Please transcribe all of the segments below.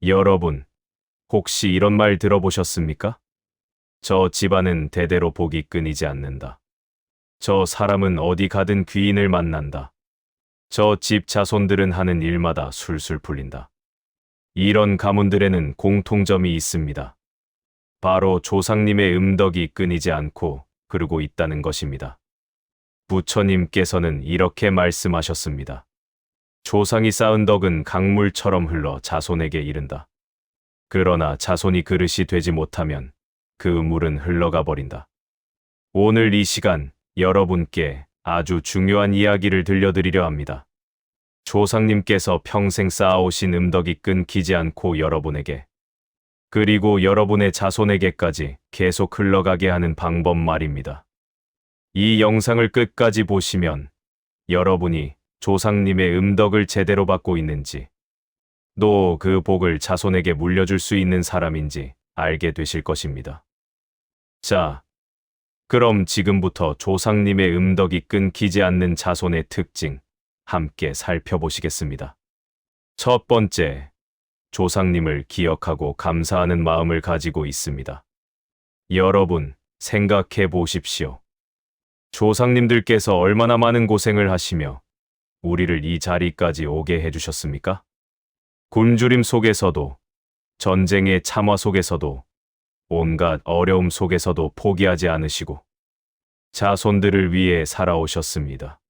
여러분, 혹시 이런 말 들어보셨습니까? 저 집안은 대대로 복이 끊이지 않는다. 저 사람은 어디 가든 귀인을 만난다. 저 집 자손들은 하는 일마다 술술 풀린다. 이런 가문들에는 공통점이 있습니다. 바로 조상님의 음덕이 끊이지 않고 흐르고 있다는 것입니다. 부처님께서는 이렇게 말씀하셨습니다. 조상이 쌓은 덕은 강물처럼 흘러 자손에게 이른다. 그러나 자손이 그릇이 되지 못하면 그 물은 흘러가 버린다. 오늘 이 시간 여러분께 아주 중요한 이야기를 들려드리려 합니다. 조상님께서 평생 쌓아오신 음덕이 끊기지 않고 여러분에게, 그리고 여러분의 자손에게까지 계속 흘러가게 하는 방법 말입니다. 이 영상을 끝까지 보시면 여러분이 조상님의 음덕을 제대로 받고 있는지, 또 그 복을 자손에게 물려줄 수 있는 사람인지 알게 되실 것입니다. 자, 그럼 지금부터 조상님의 음덕이 끊기지 않는 자손의 특징 함께 살펴보시겠습니다. 첫 번째, 조상님을 기억하고 감사하는 마음을 가지고 있습니다. 여러분, 생각해 보십시오. 조상님들께서 얼마나 많은 고생을 하시며 우리를 이 자리까지 오게 해주셨습니까? 굶주림 속에서도, 전쟁의 참화 속에서도, 온갖 어려움 속에서도 포기하지 않으시고 자손들을 위해 살아오셨습니다.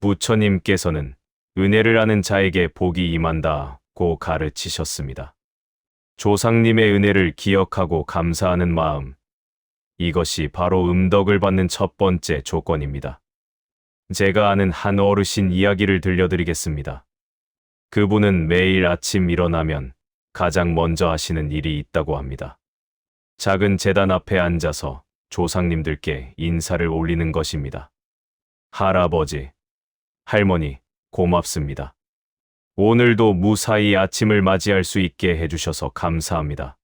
부처님께서는 은혜를 아는 자에게 복이 임한다고 가르치셨습니다. 조상님의 은혜를 기억하고 감사하는 마음, 이것이 바로 음덕을 받는 첫 번째 조건입니다. 제가 아는 한 어르신 이야기를 들려드리겠습니다. 그분은 매일 아침 일어나면 가장 먼저 하시는 일이 있다고 합니다. 작은 제단 앞에 앉아서 조상님들께 인사를 올리는 것입니다. 할아버지, 할머니, 고맙습니다. 오늘도 무사히 아침을 맞이할 수 있게 해주셔서 감사합니다.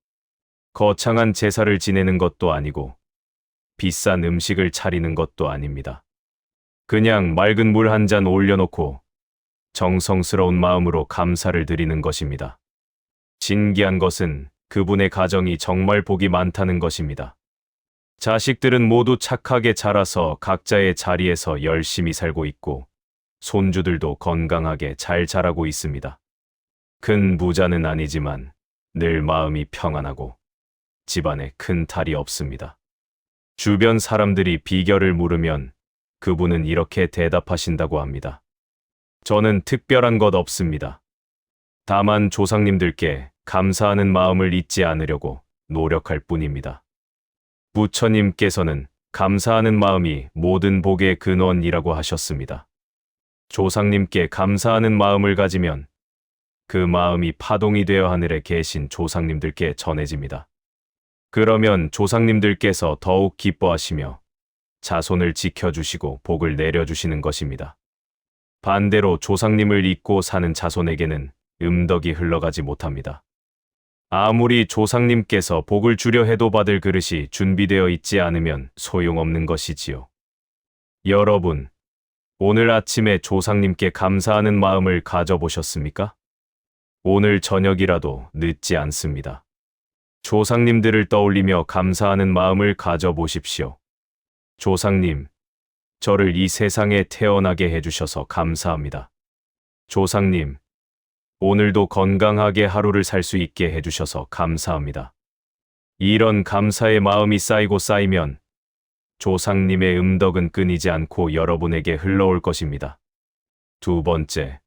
거창한 제사를 지내는 것도 아니고 비싼 음식을 차리는 것도 아닙니다. 그냥 맑은 물 한 잔 올려놓고 정성스러운 마음으로 감사를 드리는 것입니다. 신기한 것은 그분의 가정이 정말 복이 많다는 것입니다. 자식들은 모두 착하게 자라서 각자의 자리에서 열심히 살고 있고 손주들도 건강하게 잘 자라고 있습니다. 큰 부자는 아니지만 늘 마음이 평안하고 집안에 큰 탈이 없습니다. 주변 사람들이 비결을 물으면 그분은 이렇게 대답하신다고 합니다. 저는 특별한 것 없습니다. 다만 조상님들께 감사하는 마음을 잊지 않으려고 노력할 뿐입니다. 부처님께서는 감사하는 마음이 모든 복의 근원이라고 하셨습니다. 조상님께 감사하는 마음을 가지면 그 마음이 파동이 되어 하늘에 계신 조상님들께 전해집니다. 그러면 조상님들께서 더욱 기뻐하시며 자손을 지켜주시고 복을 내려주시는 것입니다. 반대로 조상님을 잊고 사는 자손에게는 음덕이 흘러가지 못합니다. 아무리 조상님께서 복을 주려 해도 받을 그릇이 준비되어 있지 않으면 소용없는 것이지요. 여러분, 오늘 아침에 조상님께 감사하는 마음을 가져보셨습니까? 오늘 저녁이라도 늦지 않습니다. 조상님들을 떠올리며 감사하는 마음을 가져보십시오. 조상님, 저를 이 세상에 태어나게 해주셔서 감사합니다. 조상님, 오늘도 건강하게 하루를 살 수 있게 해주셔서 감사합니다. 이런 감사의 마음이 쌓이고 쌓이면 조상님의 음덕은 끊이지 않고 여러분에게 흘러올 것입니다. 두 번째,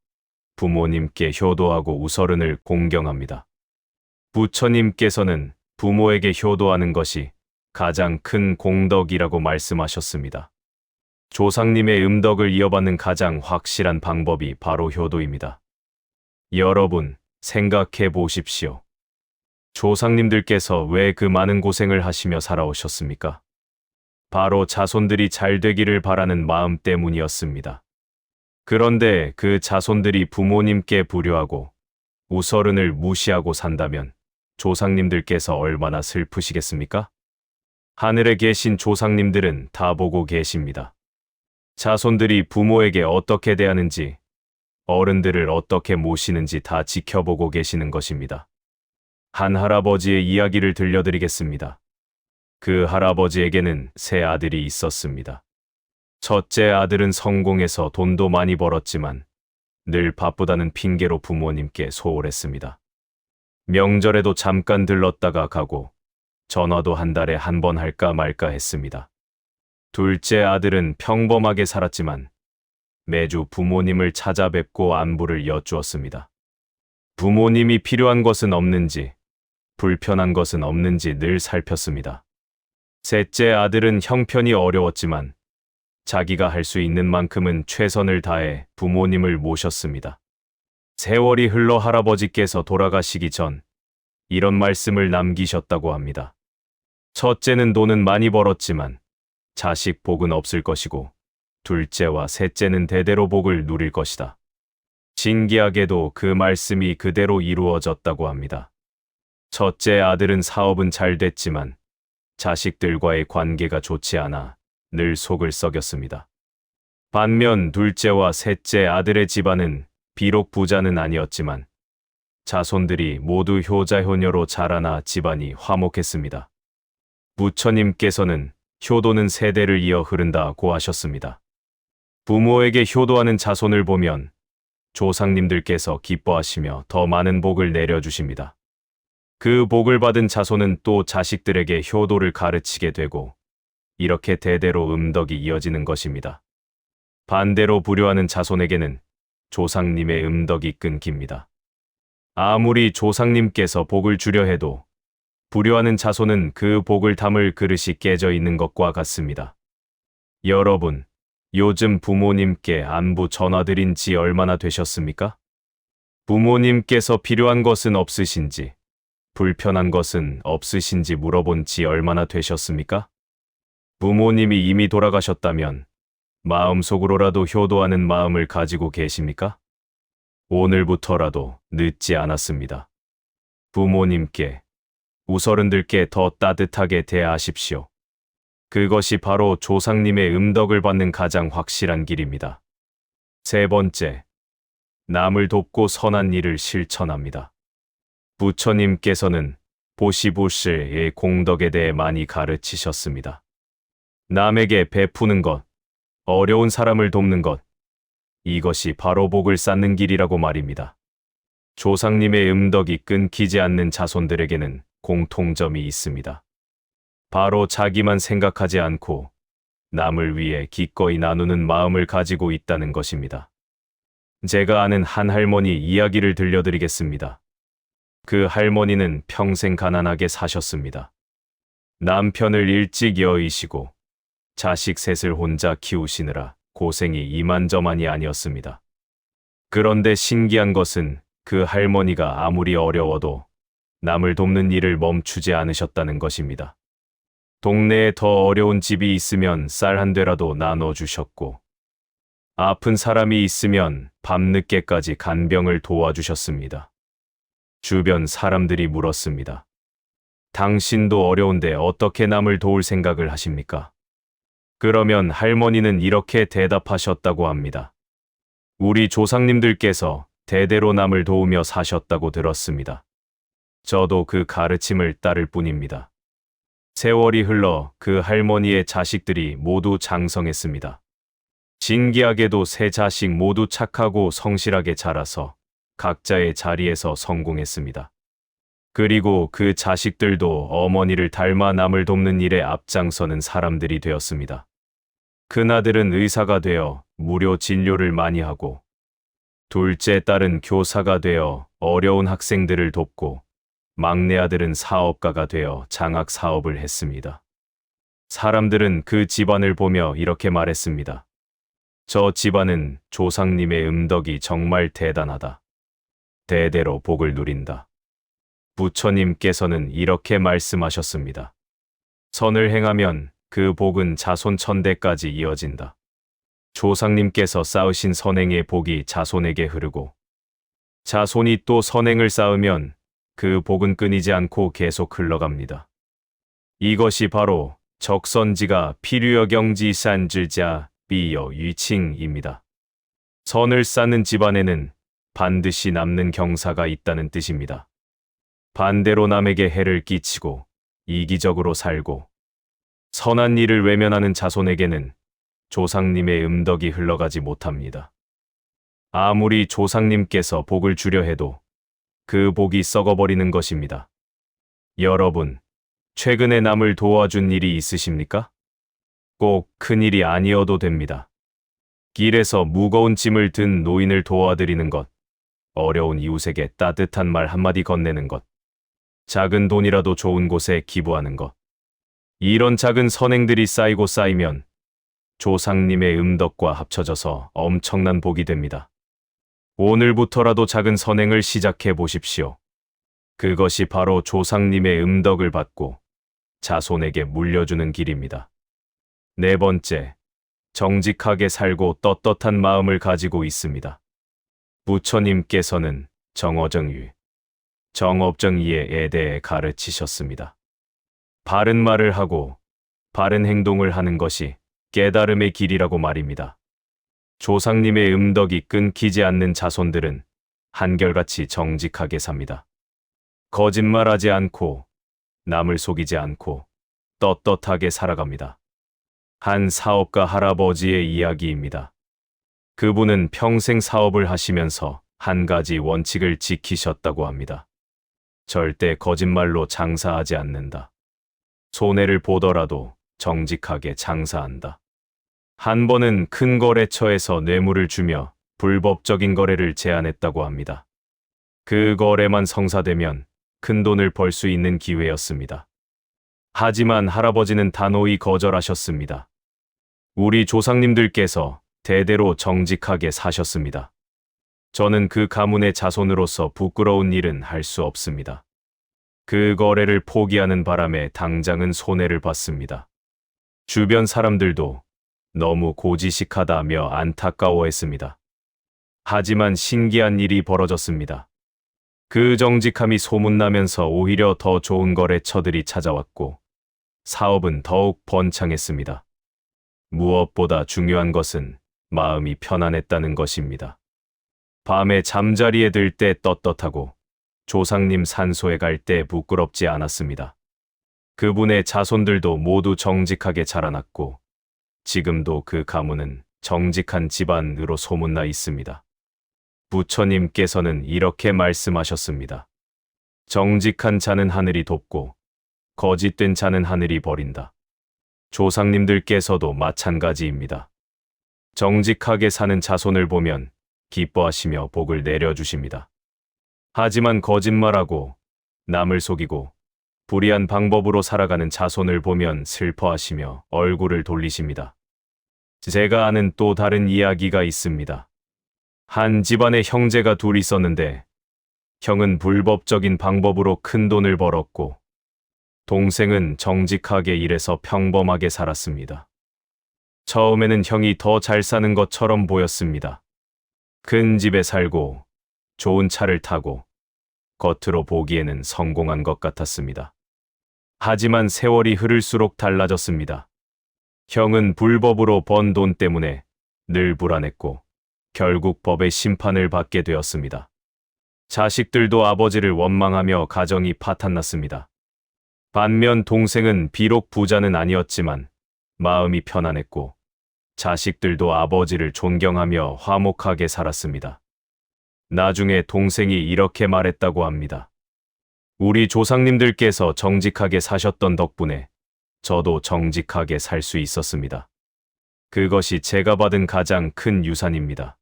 부모님께 효도하고 우서른을 공경합니다. 부처님께서는 부모에게 효도하는 것이 가장 큰 공덕이라고 말씀하셨습니다. 조상님의 음덕을 이어받는 가장 확실한 방법이 바로 효도입니다. 여러분, 생각해 보십시오. 조상님들께서 왜 그 많은 고생을 하시며 살아오셨습니까? 바로 자손들이 잘 되기를 바라는 마음 때문이었습니다. 그런데 그 자손들이 부모님께 불효하고 우서른을 무시하고 산다면 조상님들께서 얼마나 슬프시겠습니까? 하늘에 계신 조상님들은 다 보고 계십니다. 자손들이 부모에게 어떻게 대하는지, 어른들을 어떻게 모시는지 다 지켜보고 계시는 것입니다. 한 할아버지의 이야기를 들려드리겠습니다. 그 할아버지에게는 세 아들이 있었습니다. 첫째 아들은 성공해서 돈도 많이 벌었지만 늘 바쁘다는 핑계로 부모님께 소홀했습니다. 명절에도 잠깐 들렀다가 가고 전화도 한 달에 한 번 할까 말까 했습니다. 둘째 아들은 평범하게 살았지만 매주 부모님을 찾아뵙고 안부를 여쭈었습니다. 부모님이 필요한 것은 없는지, 불편한 것은 없는지 늘 살폈습니다. 셋째 아들은 형편이 어려웠지만 자기가 할 수 있는 만큼은 최선을 다해 부모님을 모셨습니다. 세월이 흘러 할아버지께서 돌아가시기 전 이런 말씀을 남기셨다고 합니다. 첫째는 돈은 많이 벌었지만 자식 복은 없을 것이고 둘째와 셋째는 대대로 복을 누릴 것이다. 신기하게도 그 말씀이 그대로 이루어졌다고 합니다. 첫째 아들은 사업은 잘 됐지만 자식들과의 관계가 좋지 않아 늘 속을 썩였습니다. 반면 둘째와 셋째 아들의 집안은 비록 부자는 아니었지만 자손들이 모두 효자효녀로 자라나 집안이 화목했습니다. 부처님께서는 효도는 세대를 이어 흐른다고 하셨습니다. 부모에게 효도하는 자손을 보면 조상님들께서 기뻐하시며 더 많은 복을 내려주십니다. 그 복을 받은 자손은 또 자식들에게 효도를 가르치게 되고 이렇게 대대로 음덕이 이어지는 것입니다. 반대로 불효하는 자손에게는 조상님의 음덕이 끊깁니다. 아무리 조상님께서 복을 주려 해도 불효하는 자손은 그 복을 담을 그릇이 깨져 있는 것과 같습니다. 여러분, 요즘 부모님께 안부 전화드린 지 얼마나 되셨습니까? 부모님께서 필요한 것은 없으신지, 불편한 것은 없으신지 물어본 지 얼마나 되셨습니까? 부모님이 이미 돌아가셨다면 마음속으로라도 효도하는 마음을 가지고 계십니까? 오늘부터라도 늦지 않았습니다. 부모님께, 우서른들께 더 따뜻하게 대하십시오. 그것이 바로 조상님의 음덕을 받는 가장 확실한 길입니다. 세 번째, 남을 돕고 선한 일을 실천합니다. 부처님께서는 보시부실의 공덕에 대해 많이 가르치셨습니다. 남에게 베푸는 것, 어려운 사람을 돕는 것, 이것이 바로 복을 쌓는 길이라고 말입니다. 조상님의 음덕이 끊기지 않는 자손들에게는 공통점이 있습니다. 바로 자기만 생각하지 않고 남을 위해 기꺼이 나누는 마음을 가지고 있다는 것입니다. 제가 아는 한 할머니 이야기를 들려드리겠습니다. 그 할머니는 평생 가난하게 사셨습니다. 남편을 일찍 여의시고 자식 셋을 혼자 키우시느라 고생이 이만저만이 아니었습니다. 그런데 신기한 것은 그 할머니가 아무리 어려워도 남을 돕는 일을 멈추지 않으셨다는 것입니다. 동네에 더 어려운 집이 있으면 쌀 한 되라도 나눠주셨고, 아픈 사람이 있으면 밤늦게까지 간병을 도와주셨습니다. 주변 사람들이 물었습니다. 당신도 어려운데 어떻게 남을 도울 생각을 하십니까? 그러면 할머니는 이렇게 대답하셨다고 합니다. 우리 조상님들께서 대대로 남을 도우며 사셨다고 들었습니다. 저도 그 가르침을 따를 뿐입니다. 세월이 흘러 그 할머니의 자식들이 모두 장성했습니다. 신기하게도 세 자식 모두 착하고 성실하게 자라서 각자의 자리에서 성공했습니다. 그리고 그 자식들도 어머니를 닮아 남을 돕는 일에 앞장서는 사람들이 되었습니다. 큰아들은 의사가 되어 무료 진료를 많이 하고, 둘째 딸은 교사가 되어 어려운 학생들을 돕고, 막내 아들은 사업가가 되어 장학 사업을 했습니다. 사람들은 그 집안을 보며 이렇게 말했습니다. 저 집안은 조상님의 음덕이 정말 대단하다. 대대로 복을 누린다. 부처님께서는 이렇게 말씀하셨습니다. 선을 행하면 그 복은 자손 천대까지 이어진다. 조상님께서 쌓으신 선행의 복이 자손에게 흐르고, 자손이 또 선행을 쌓으면 그 복은 끊이지 않고 계속 흘러갑니다. 이것이 바로 적선지가 필유여경지 산질자 비여 유칭입니다. 선을 쌓는 집안에는 반드시 남는 경사가 있다는 뜻입니다. 반대로 남에게 해를 끼치고 이기적으로 살고 선한 일을 외면하는 자손에게는 조상님의 음덕이 흘러가지 못합니다. 아무리 조상님께서 복을 주려 해도 그 복이 썩어버리는 것입니다. 여러분, 최근에 남을 도와준 일이 있으십니까? 꼭 큰일이 아니어도 됩니다. 길에서 무거운 짐을 든 노인을 도와드리는 것, 어려운 이웃에게 따뜻한 말 한마디 건네는 것, 작은 돈이라도 좋은 곳에 기부하는 것. 이런 작은 선행들이 쌓이고 쌓이면 조상님의 음덕과 합쳐져서 엄청난 복이 됩니다. 오늘부터라도 작은 선행을 시작해 보십시오. 그것이 바로 조상님의 음덕을 받고 자손에게 물려주는 길입니다. 네 번째, 정직하게 살고 떳떳한 마음을 가지고 있습니다. 부처님께서는 정어정유, 정업정의에 대해 가르치셨습니다. 바른 말을 하고 바른 행동을 하는 것이 깨달음의 길이라고 말입니다. 조상님의 음덕이 끊기지 않는 자손들은 한결같이 정직하게 삽니다. 거짓말하지 않고 남을 속이지 않고 떳떳하게 살아갑니다. 한 사업가 할아버지의 이야기입니다. 그분은 평생 사업을 하시면서 한 가지 원칙을 지키셨다고 합니다. 절대 거짓말로 장사하지 않는다. 손해를 보더라도 정직하게 장사한다. 한 번은 큰 거래처에서 뇌물을 주며 불법적인 거래를 제안했다고 합니다. 그 거래만 성사되면 큰 돈을 벌 수 있는 기회였습니다. 하지만 할아버지는 단호히 거절하셨습니다. 우리 조상님들께서 대대로 정직하게 사셨습니다. 저는 그 가문의 자손으로서 부끄러운 일은 할 수 없습니다. 그 거래를 포기하는 바람에 당장은 손해를 봤습니다. 주변 사람들도 너무 고지식하다며 안타까워했습니다. 하지만 신기한 일이 벌어졌습니다. 그 정직함이 소문나면서 오히려 더 좋은 거래처들이 찾아왔고 사업은 더욱 번창했습니다. 무엇보다 중요한 것은 마음이 편안했다는 것입니다. 밤에 잠자리에 들 때 떳떳하고 조상님 산소에 갈 때 부끄럽지 않았습니다. 그분의 자손들도 모두 정직하게 자라났고 지금도 그 가문은 정직한 집안으로 소문나 있습니다. 부처님께서는 이렇게 말씀하셨습니다. 정직한 자는 하늘이 돕고 거짓된 자는 하늘이 버린다. 조상님들께서도 마찬가지입니다. 정직하게 사는 자손을 보면 기뻐하시며 복을 내려주십니다. 하지만 거짓말하고 남을 속이고 불의한 방법으로 살아가는 자손을 보면 슬퍼하시며 얼굴을 돌리십니다. 제가 아는 또 다른 이야기가 있습니다. 한 집안에 형제가 둘 있었는데 형은 불법적인 방법으로 큰 돈을 벌었고 동생은 정직하게 일해서 평범하게 살았습니다. 처음에는 형이 더 잘 사는 것처럼 보였습니다. 큰 집에 살고 좋은 차를 타고 겉으로 보기에는 성공한 것 같았습니다. 하지만 세월이 흐를수록 달라졌습니다. 형은 불법으로 번 돈 때문에 늘 불안했고 결국 법의 심판을 받게 되었습니다. 자식들도 아버지를 원망하며 가정이 파탄났습니다. 반면 동생은 비록 부자는 아니었지만 마음이 편안했고 자식들도 아버지를 존경하며 화목하게 살았습니다. 나중에 동생이 이렇게 말했다고 합니다. 우리 조상님들께서 정직하게 사셨던 덕분에 저도 정직하게 살 수 있었습니다. 그것이 제가 받은 가장 큰 유산입니다.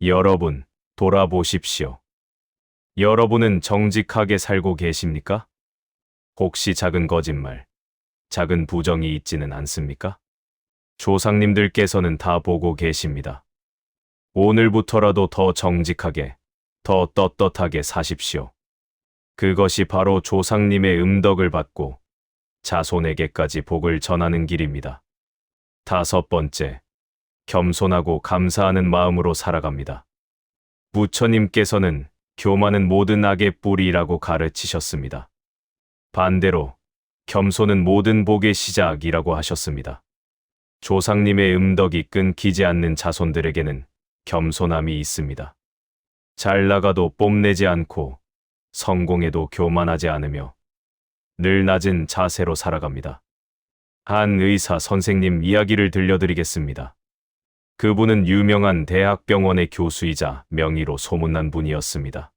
여러분, 돌아보십시오. 여러분은 정직하게 살고 계십니까? 혹시 작은 거짓말, 작은 부정이 있지는 않습니까? 조상님들께서는 다 보고 계십니다. 오늘부터라도 더 정직하게, 더 떳떳하게 사십시오. 그것이 바로 조상님의 음덕을 받고 자손에게까지 복을 전하는 길입니다. 다섯 번째, 겸손하고 감사하는 마음으로 살아갑니다. 부처님께서는 교만은 모든 악의 뿌리라고 가르치셨습니다. 반대로 겸손은 모든 복의 시작이라고 하셨습니다. 조상님의 음덕이 끊기지 않는 자손들에게는 겸손함이 있습니다. 잘 나가도 뽐내지 않고 성공해도 교만하지 않으며 늘 낮은 자세로 살아갑니다. 한 의사 선생님 이야기를 들려드리겠습니다. 그분은 유명한 대학병원의 교수이자 명의로 소문난 분이었습니다.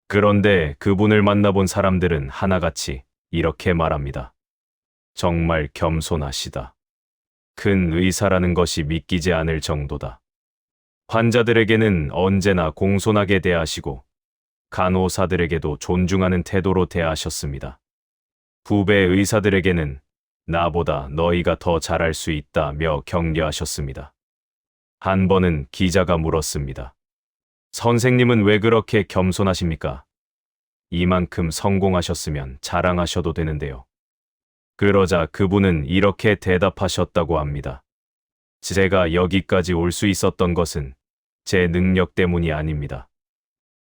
그런데 그분을 만나본 사람들은 하나같이 이렇게 말합니다. 정말 겸손하시다. 큰 의사라는 것이 믿기지 않을 정도다. 환자들에게는 언제나 공손하게 대하시고 간호사들에게도 존중하는 태도로 대하셨습니다. 후배 의사들에게는 나보다 너희가 더 잘할 수 있다며 격려하셨습니다. 한 번은 기자가 물었습니다. 선생님은 왜 그렇게 겸손하십니까? 이만큼 성공하셨으면 자랑하셔도 되는데요. 그러자 그분은 이렇게 대답하셨다고 합니다. 제가 여기까지 올 수 있었던 것은 제 능력 때문이 아닙니다.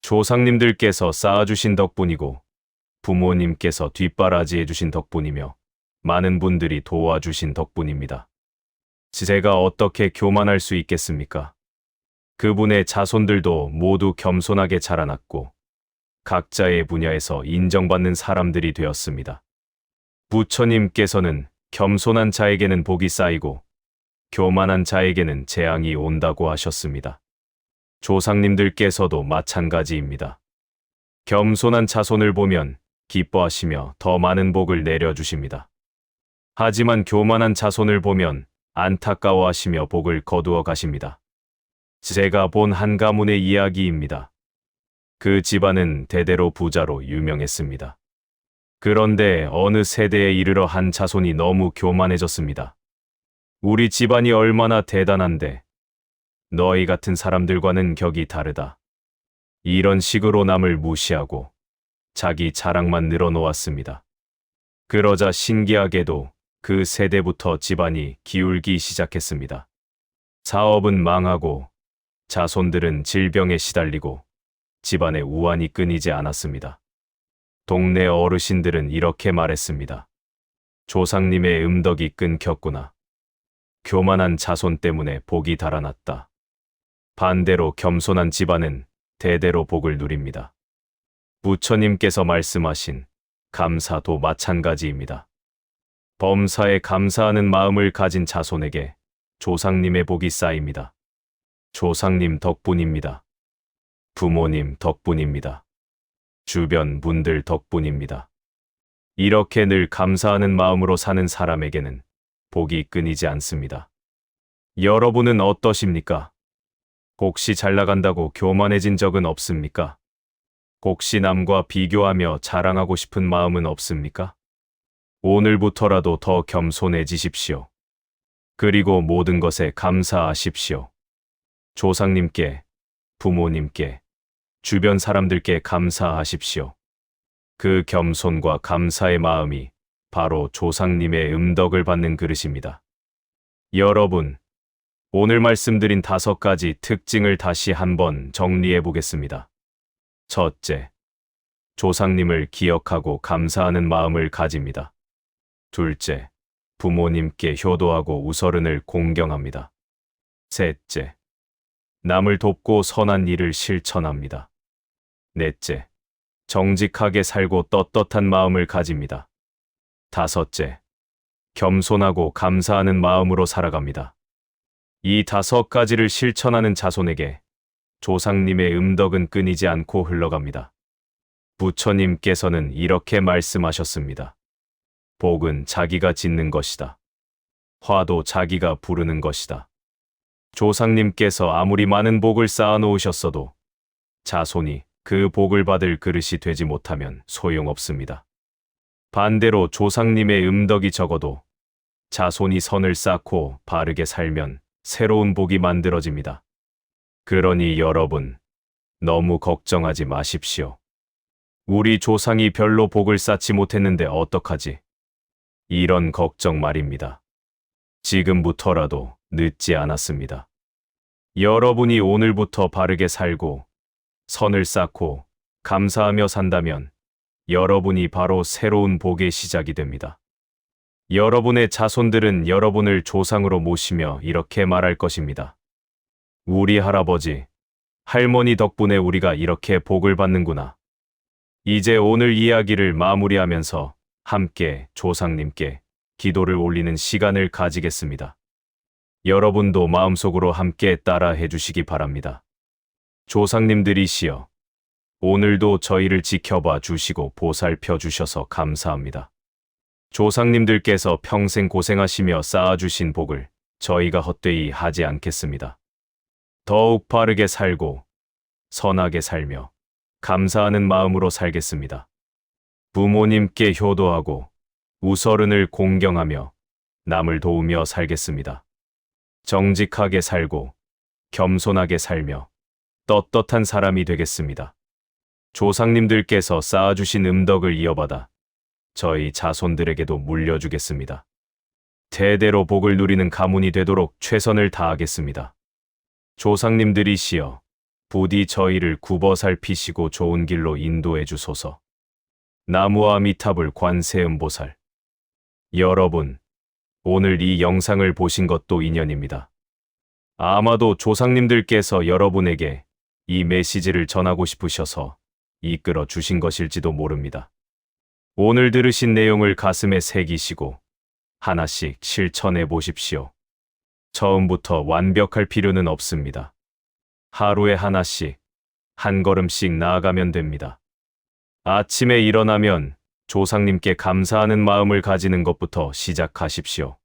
조상님들께서 쌓아주신 덕분이고 부모님께서 뒷바라지해 주신 덕분이며 많은 분들이 도와주신 덕분입니다. 제가 어떻게 교만할 수 있겠습니까? 그분의 자손들도 모두 겸손하게 자라났고 각자의 분야에서 인정받는 사람들이 되었습니다. 부처님께서는 겸손한 자에게는 복이 쌓이고 교만한 자에게는 재앙이 온다고 하셨습니다. 조상님들께서도 마찬가지입니다. 겸손한 자손을 보면 기뻐하시며 더 많은 복을 내려주십니다. 하지만 교만한 자손을 보면 안타까워하시며 복을 거두어 가십니다. 제가 본 한 가문의 이야기입니다. 그 집안은 대대로 부자로 유명했습니다. 그런데 어느 세대에 이르러 한 자손이 너무 교만해졌습니다. 우리 집안이 얼마나 대단한데 너희 같은 사람들과는 격이 다르다. 이런 식으로 남을 무시하고 자기 자랑만 늘어놓았습니다. 그러자 신기하게도 그 세대부터 집안이 기울기 시작했습니다. 사업은 망하고 자손들은 질병에 시달리고 집안의 우환이 끊이지 않았습니다. 동네 어르신들은 이렇게 말했습니다. 조상님의 음덕이 끊겼구나. 교만한 자손 때문에 복이 달아났다. 반대로 겸손한 집안은 대대로 복을 누립니다. 부처님께서 말씀하신 감사도 마찬가지입니다. 범사에 감사하는 마음을 가진 자손에게 조상님의 복이 쌓입니다. 조상님 덕분입니다. 부모님 덕분입니다. 주변 분들 덕분입니다. 이렇게 늘 감사하는 마음으로 사는 사람에게는 복이 끊이지 않습니다. 여러분은 어떠십니까? 혹시 잘 나간다고 교만해진 적은 없습니까? 혹시 남과 비교하며 자랑하고 싶은 마음은 없습니까? 오늘부터라도 더 겸손해지십시오. 그리고 모든 것에 감사하십시오. 조상님께, 부모님께, 주변 사람들께 감사하십시오. 그 겸손과 감사의 마음이 바로 조상님의 음덕을 받는 그릇입니다. 여러분, 오늘 말씀드린 5가지 특징을 다시 한번 정리해 보겠습니다. 첫째, 조상님을 기억하고 감사하는 마음을 가집니다. 둘째, 부모님께 효도하고 우서른을 공경합니다. 셋째, 남을 돕고 선한 일을 실천합니다. 넷째, 정직하게 살고 떳떳한 마음을 가집니다. 다섯째, 겸손하고 감사하는 마음으로 살아갑니다. 이 5가지를 실천하는 자손에게 조상님의 음덕은 끊이지 않고 흘러갑니다. 부처님께서는 이렇게 말씀하셨습니다. 복은 자기가 짓는 것이다. 화도 자기가 부르는 것이다. 조상님께서 아무리 많은 복을 쌓아 놓으셨어도 자손이 그 복을 받을 그릇이 되지 못하면 소용없습니다. 반대로 조상님의 음덕이 적어도 자손이 선을 쌓고 바르게 살면 새로운 복이 만들어집니다. 그러니 여러분, 너무 걱정하지 마십시오. 우리 조상이 별로 복을 쌓지 못했는데 어떡하지? 이런 걱정 말입니다. 지금부터라도 늦지 않았습니다. 여러분이 오늘부터 바르게 살고 선을 쌓고 감사하며 산다면 여러분이 바로 새로운 복의 시작이 됩니다. 여러분의 자손들은 여러분을 조상으로 모시며 이렇게 말할 것입니다. 우리 할아버지, 할머니 덕분에 우리가 이렇게 복을 받는구나. 이제 오늘 이야기를 마무리하면서 함께 조상님께 기도를 올리는 시간을 가지겠습니다. 여러분도 마음속으로 함께 따라해 주시기 바랍니다. 조상님들이시여, 오늘도 저희를 지켜봐 주시고 보살펴 주셔서 감사합니다. 조상님들께서 평생 고생하시며 쌓아주신 복을 저희가 헛되이 하지 않겠습니다. 더욱 바르게 살고 선하게 살며 감사하는 마음으로 살겠습니다. 부모님께 효도하고 우서른을 공경하며 남을 도우며 살겠습니다. 정직하게 살고 겸손하게 살며 떳떳한 사람이 되겠습니다. 조상님들께서 쌓아주신 음덕을 이어받아 저희 자손들에게도 물려주겠습니다. 대대로 복을 누리는 가문이 되도록 최선을 다하겠습니다. 조상님들이시여, 부디 저희를 굽어 살피시고 좋은 길로 인도해 주소서. 나무아미타불 관세음보살. 여러분, 오늘 이 영상을 보신 것도 인연입니다. 아마도 조상님들께서 여러분에게 이 메시지를 전하고 싶으셔서 이끌어 주신 것일지도 모릅니다. 오늘 들으신 내용을 가슴에 새기시고 하나씩 실천해 보십시오. 처음부터 완벽할 필요는 없습니다. 하루에 하나씩, 한 걸음씩 나아가면 됩니다. 아침에 일어나면 조상님께 감사하는 마음을 가지는 것부터 시작하십시오.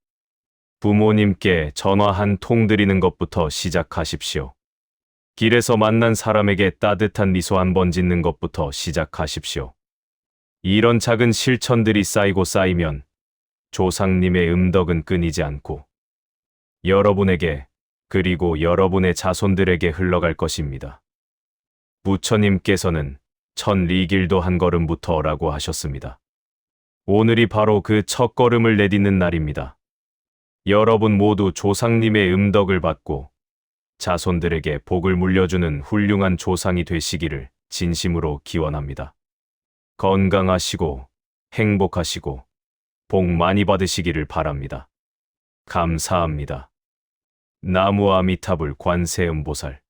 부모님께 전화 한 통 드리는 것부터 시작하십시오. 길에서 만난 사람에게 따뜻한 미소 한 번 짓는 것부터 시작하십시오. 이런 작은 실천들이 쌓이고 쌓이면 조상님의 음덕은 끊이지 않고 여러분에게, 그리고 여러분의 자손들에게 흘러갈 것입니다. 부처님께서는 천리길도 한 걸음부터라고 하셨습니다. 오늘이 바로 그 첫 걸음을 내딛는 날입니다. 여러분 모두 조상님의 음덕을 받고 자손들에게 복을 물려주는 훌륭한 조상이 되시기를 진심으로 기원합니다. 건강하시고 행복하시고 복 많이 받으시기를 바랍니다. 감사합니다. 나무아미타불 관세음보살.